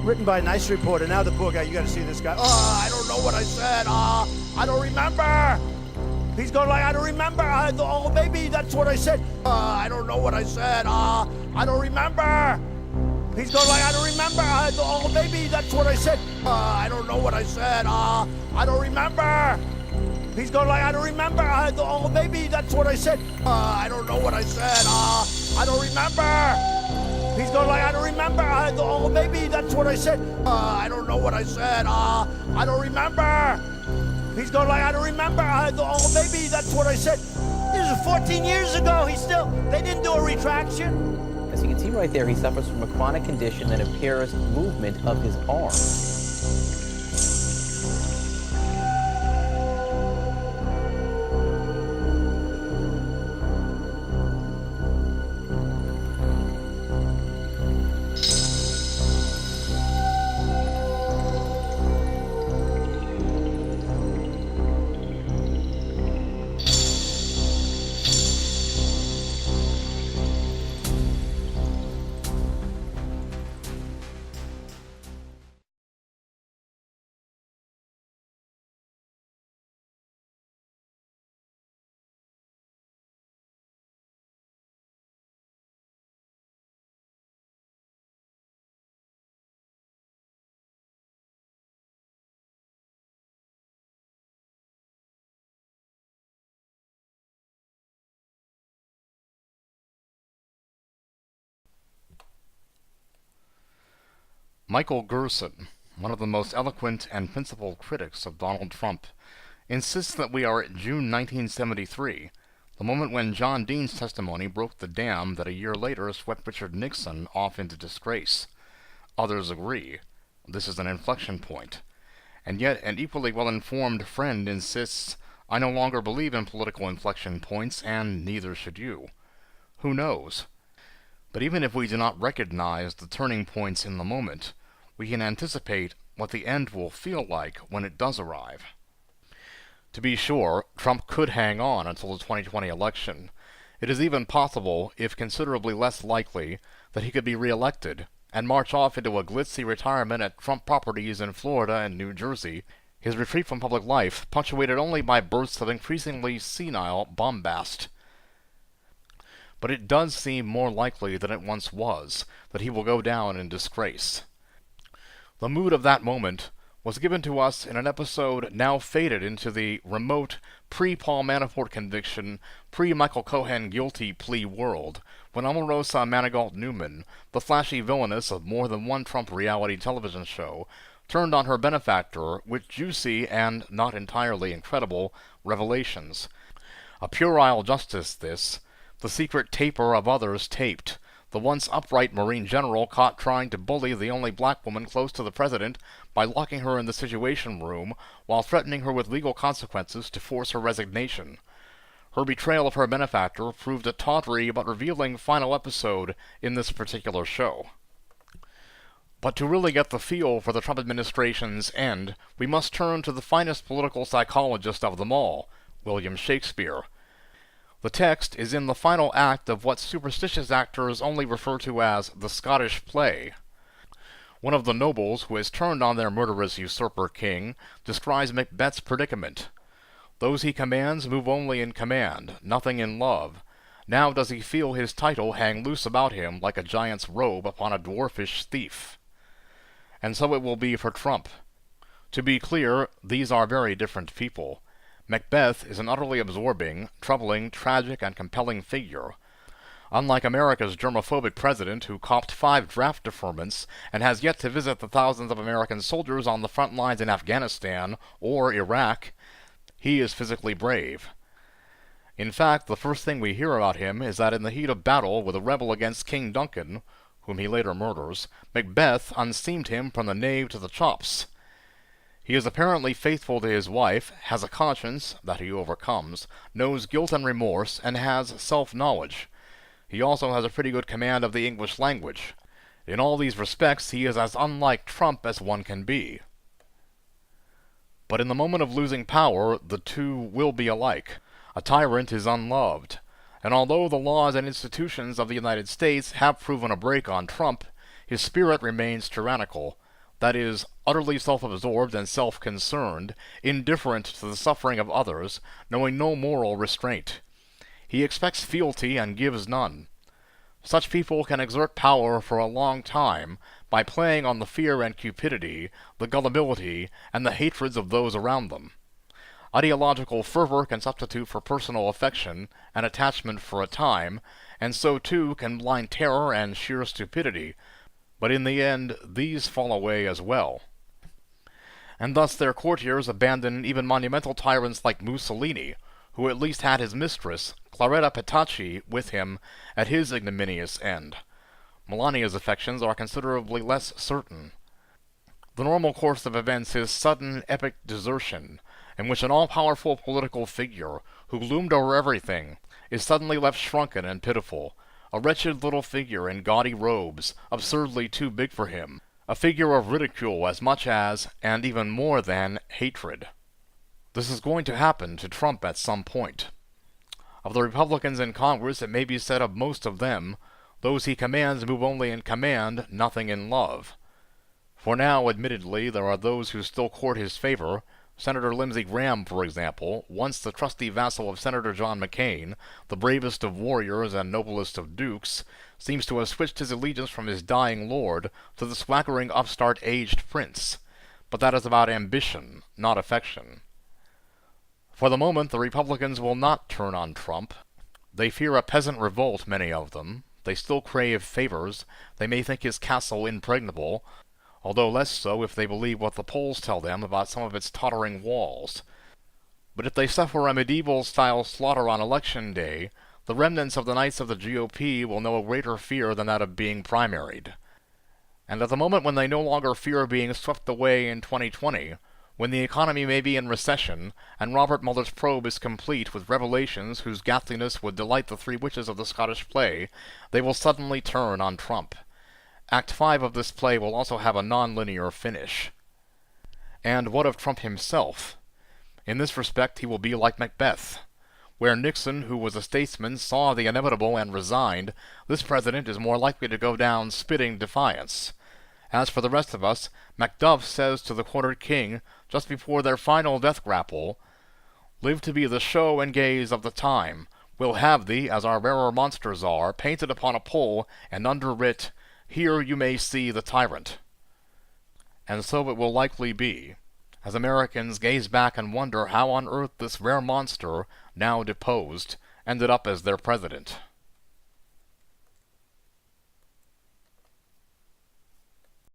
written by a nice reporter. Now the poor guy, you gotta see this guy. I don't know what I said. I don't remember. He's going like, I don't remember. Oh, maybe that's what I said. I don't know what I said. I don't remember. He's going like, I don't remember. Oh, maybe that's what I said. I don't know what I said. I don't remember. He's going like, I don't remember. Oh, maybe that's what I said. I don't know what I said. I don't remember. He's going like, I don't remember. Oh, maybe that's what I said. I don't know what I said. I don't remember. He's going like, I don't remember. Oh, maybe that's what I said. This is 14 years ago. They didn't do a retraction. As you can see right there, he suffers from a chronic condition that impairs movement of his arms. Michael Gerson, one of the most eloquent and principled critics of Donald Trump, insists that we are at June 1973, the moment when John Dean's testimony broke the dam that a year later swept Richard Nixon off into disgrace. Others agree. This is an inflection point. And yet an equally well-informed friend insists, I no longer believe in political inflection points, and neither should you. Who knows? But even if we do not recognize the turning points in the moment, we can anticipate what the end will feel like when it does arrive. To be sure, Trump could hang on until the 2020 election. It is even possible, if considerably less likely, that he could be re-elected and march off into a glitzy retirement at Trump properties in Florida and New Jersey, his retreat from public life punctuated only by bursts of increasingly senile bombast. But it does seem more likely than it once was that he will go down in disgrace. The mood of that moment was given to us in an episode now faded into the remote, pre-Paul Manafort conviction, pre-Michael Cohen guilty plea world, when Omarosa Manigault Newman, the flashy villainess of more than one Trump reality television show, turned on her benefactor with juicy and not entirely incredible revelations. A puerile justice, this, the secret taper of others taped, the once upright Marine general caught trying to bully the only black woman close to the president by locking her in the Situation Room while threatening her with legal consequences to force her resignation. Her betrayal of her benefactor proved a tawdry but revealing final episode in this particular show. But to really get the feel for the Trump administration's end, we must turn to the finest political psychologist of them all, William Shakespeare. The text is in the final act of what superstitious actors only refer to as the Scottish play. One of the nobles who has turned on their murderous usurper king describes Macbeth's predicament. Those he commands move only in command, nothing in love. Now does he feel his title hang loose about him like a giant's robe upon a dwarfish thief. And so it will be for Trump. To be clear, these are very different people. Macbeth is an utterly absorbing, troubling, tragic, and compelling figure. Unlike America's germophobic president who copped 5 draft deferments and has yet to visit the thousands of American soldiers on the front lines in Afghanistan or Iraq, he is physically brave. In fact, the first thing we hear about him is that in the heat of battle with a rebel against King Duncan, whom he later murders, Macbeth unseamed him from the nave to the chops. He is apparently faithful to his wife, has a conscience that he overcomes, knows guilt and remorse, and has self-knowledge. He also has a pretty good command of the English language. In all these respects, he is as unlike Trump as one can be. But in the moment of losing power, the two will be alike. A tyrant is unloved. And although the laws and institutions of the United States have proven a brake on Trump, his spirit remains tyrannical. that is, utterly self-absorbed and self-concerned, indifferent to the suffering of others, knowing no moral restraint. He expects fealty and gives none. Such people can exert power for a long time by playing on the fear and cupidity, the gullibility, and the hatreds of those around them. Ideological fervor can substitute for personal affection and attachment for a time, and so too can blind terror and sheer stupidity, but in the end these fall away as well. And thus their courtiers abandon even monumental tyrants like Mussolini, who at least had his mistress, Claretta Petacci, with him at his ignominious end. Melania's affections are considerably less certain. The normal course of events is sudden, epic desertion, in which an all-powerful political figure, who loomed over everything, is suddenly left shrunken and pitiful, a wretched little figure in gaudy robes, absurdly too big for him, a figure of ridicule as much as, and even more than, hatred. This is going to happen to Trump at some point. Of the Republicans in Congress, it may be said of most of them, those he commands move only in command, nothing in love. For now, admittedly, there are those who still court his favor. Senator Lindsey Graham, for example, once the trusty vassal of Senator John McCain, the bravest of warriors and noblest of dukes, seems to have switched his allegiance from his dying lord to the swaggering upstart aged prince. But that is about ambition, not affection. For the moment, the Republicans will not turn on Trump. They fear a peasant revolt, many of them. They still crave favors. They may think his castle impregnable, although less so if they believe what the polls tell them about some of its tottering walls. But if they suffer a medieval-style slaughter on Election Day, the remnants of the Knights of the GOP will know a greater fear than that of being primaried. And at the moment when they no longer fear being swept away in 2020, when the economy may be in recession, and Robert Mueller's probe is complete with revelations whose ghastliness would delight the three witches of the Scottish play, they will suddenly turn on Trump. Act 5 of this play will also have a non-linear finish. And what of Trump himself? In this respect he will be like Macbeth. Where Nixon, who was a statesman, saw the inevitable and resigned, this president is more likely to go down spitting defiance. As for the rest of us, Macduff says to the quartered king, just before their final death grapple, "Live to be the show and gaze of the time. We'll have thee, as our rarer monsters are, painted upon a pole, and underwrit, Here you may see the tyrant." And so it will likely be, as Americans gaze back and wonder how on earth this rare monster, now deposed, ended up as their president.